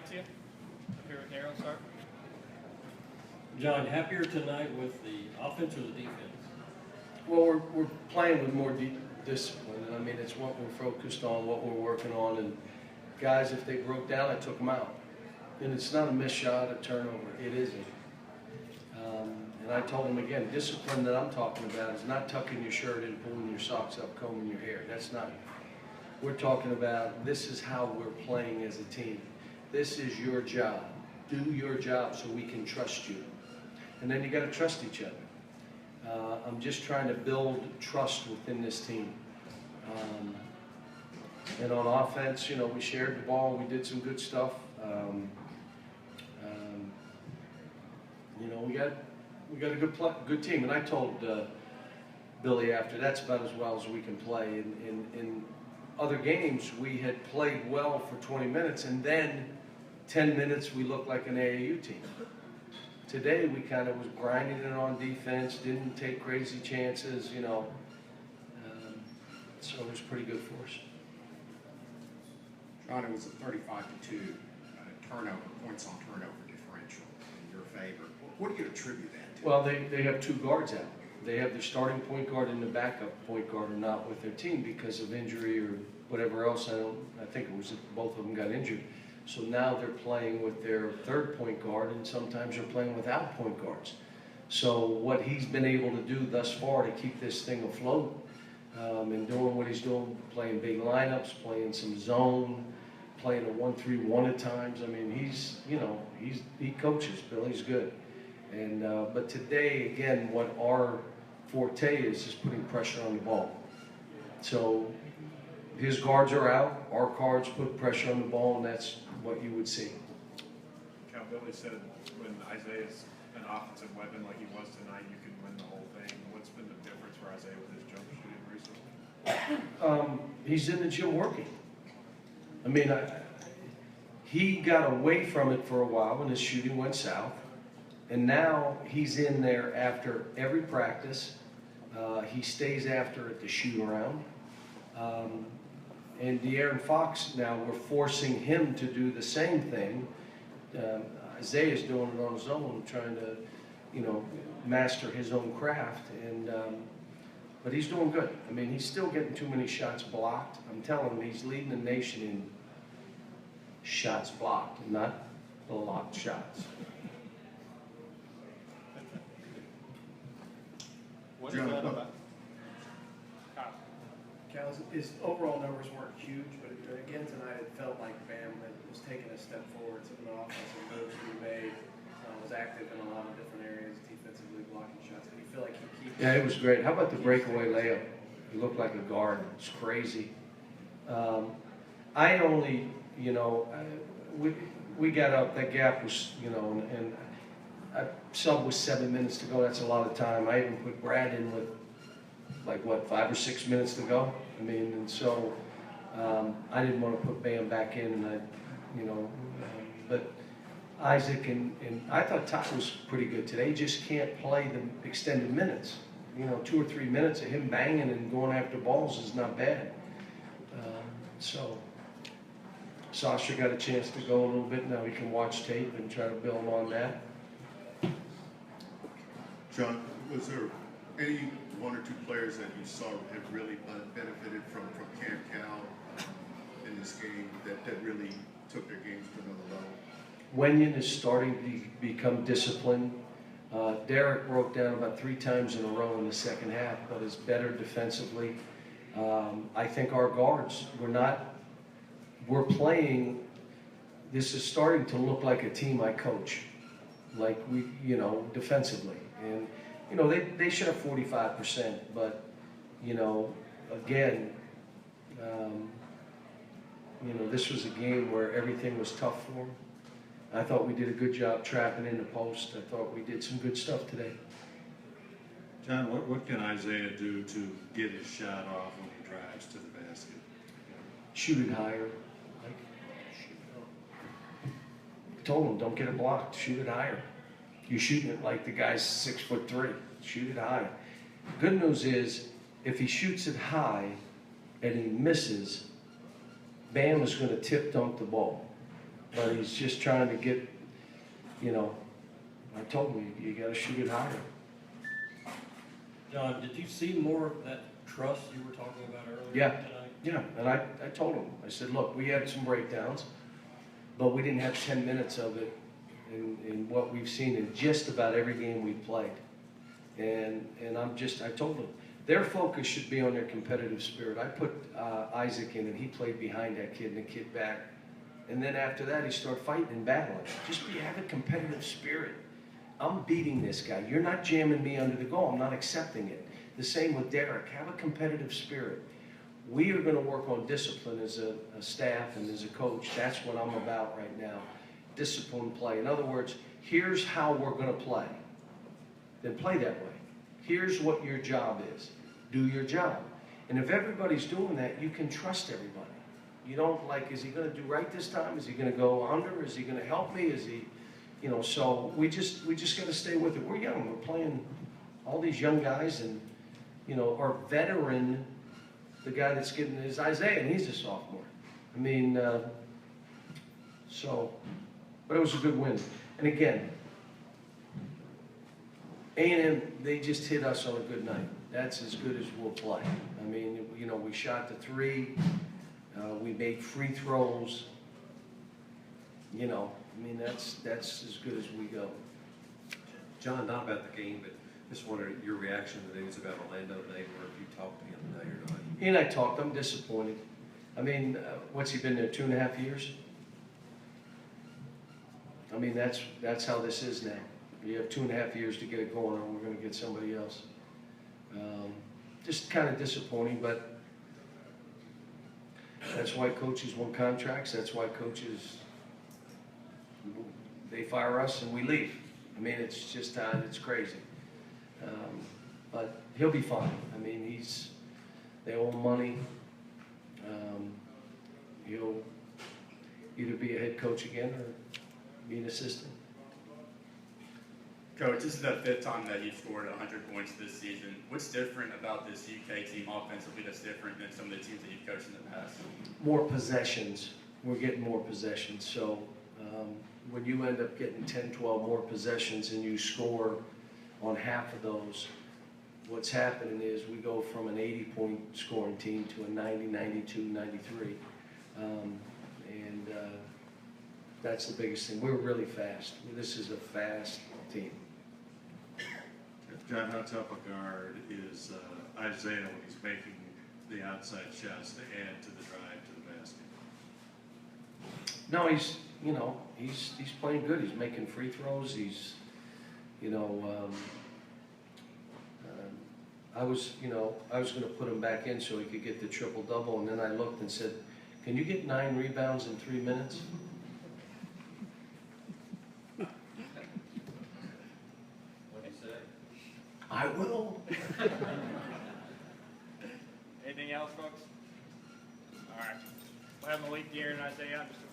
tonight to you? Up here with Darren, start. John, happier tonight with the offense or the defense? Well, we're playing with more discipline, and I mean, it's what we're focused on, what we're working on, and guys, if they broke down, I took them out. And it's not a missed shot, a turnover, it isn't. And I told them again, discipline that I'm talking about is not tucking your shirt in, pulling your socks up, combing your hair. That's not, we're talking about this is how we're playing as a team. This is your job. Do your job so we can trust you. And then you got to trust each other. I'm just trying to build trust within this team. And on offense, you know, we shared the ball. We did some good stuff. You know, we got a good team. And I told Billy after, that's about as well as we can play. In other games, we had played well for 20 minutes, and then 10 minutes we looked like an AAU team. Today we kind of was grinding it on defense, didn't take crazy chances, you know. So it was pretty good for us. John, it was a 35-2 turnover, points on turnover differential in your favor. What do you attribute that to? Well, they have two guards out. They have their starting point guard and the backup point guard are not with their team because of injury or whatever else. I think it was both of them got injured. So now they're playing with their third point guard, and sometimes they're playing without point guards. So what he's been able to do thus far to keep this thing afloat and doing what he's doing, playing big lineups, playing some zone, playing a 1-3-1 at times. I mean, he coaches. Billy's good. And but today, again, what our forte is putting pressure on the ball. So his guards are out, our guards put pressure on the ball, and that's what you would see. Cal, Billy said when Isaiah's an offensive weapon like he was tonight, you can win the whole thing. What's been the difference for Isaiah with his jump shooting recently? He's in the gym working. I mean, he got away from it for a while when his shooting went south, and now he's in there after every practice. He stays after at the shoot around. And De'Aaron Fox, now we're forcing him to do the same thing. Isaiah's doing it on his own, trying to, you know, master his own craft. And but he's doing good. I mean, he's still getting too many shots blocked. I'm telling him he's leading the nation in shots blocked, not blocked shots. What do you feel about Kyle? Cal, his overall numbers weren't huge, but again tonight it felt like Bam was taking a step forward. Some of the offensive moves he made, was active in a lot of different areas, defensively blocking shots. Do you feel like he keeps? Yeah, it was great. How about the breakaway layup? He looked like a guard. It's crazy. I only, you know, we got up. That gap was, you know, and sub with 7 minutes to go. That's a lot of time. I even put Brad in with like what, 5 or 6 minutes to go. I mean, and so I didn't want to put Bam back in, and you know, but Isaac and I thought Ty was pretty good today. He just can't play the extended minutes. You know, 2 or 3 minutes of him banging and going after balls is not bad. So Sasha got a chance to go a little bit. Now he can watch tape and try to build on that. John, was there any one or two players that you saw have really benefited from Camp Cal in this game that really took their games to another level? Wenyon is starting to become disciplined. Derek broke down about 3 times in a row in the second half, but is better defensively. I think our guards, we're playing, this is starting to look like a team I coach, like we, you know, defensively. And, you know, they should have 45%, but, you know, again, you know, this was a game where everything was tough for them. I thought we did a good job trapping in the post. I thought we did some good stuff today. John, what can Isaiah do to get his shot off when he drives to the basket? Shoot it higher. Like, I told him, don't get it blocked. Shoot it higher. You're shooting it like the guy's 6'3". Shoot it high. Good news is, if he shoots it high and he misses, Bam is going to tip dunk the ball. but he's just trying to get, you know, I told him, you gotta shoot it higher. John, did you see more of that trust you were talking about earlier Yeah. tonight? Yeah, and I told him, I said, look, we had some breakdowns, but we didn't have 10 minutes of it in what we've seen in just about every game we've played. And I told them, their focus should be on their competitive spirit. I put Isaac in, and he played behind that kid and the kid back. And then after that, he started fighting and battling. Have a competitive spirit. I'm beating this guy. You're not jamming me under the goal. I'm not accepting it. The same with Derek. Have a competitive spirit. We are going to work on discipline as a staff and as a coach. That's what I'm about right now. Discipline play. In other words, here's how we're going to play. Then play that way. Here's what your job is. Do your job. And if everybody's doing that, you can trust everybody. You don't like, is he going to do right this time? Is he going to go under? Is he going to help me? Is he, you know, so we just got to stay with it. We're young. We're playing all these young guys, and, you know, our veteran, the guy that's getting is Isaiah, and he's a sophomore. I mean, but it was a good win. And again, A&M, they just hit us on a good night. That's as good as we'll play. I mean, you know, we shot the three. We made free throws. You know, I mean, that's as good as we go. John, not about the game, but just wondered your reaction to the news about Orlando today, or if you talked to him today or not. He and I talked. I'm disappointed. I mean, what's he been there, 2.5 years? I mean, that's how this is now. You have 2.5 years to get it going, or we're going to get somebody else. Just kind of disappointing, but that's why coaches want contracts. That's why coaches, they fire us and we leave. I mean, it's just, it's crazy. But he'll be fine. I mean, they owe him money. He'll either be a head coach again or be an assistant. Coach, this is the 5th time that you've scored 100 points this season. What's different about this UK team offensively that's different than some of the teams that you've coached in the past? More possessions. We're getting more possessions. So when you end up getting 10, 12 more possessions and you score on half of those, what's happening is we go from an 80-point scoring team to a 90, 92, 93. That's the biggest thing. We're really fast. This is a fast team. John, how tough a guard is Isaiah when he's making the outside shots to add to the drive to the basket? No, he's playing good. He's making free throws. He's, I was going to put him back in so he could get the triple-double, and then I looked and said, can you get 9 rebounds in 3 minutes? What'd he say? I will. Anything else, folks? All right. We'll have Malik, De'Aaron, and Isaiah. Just a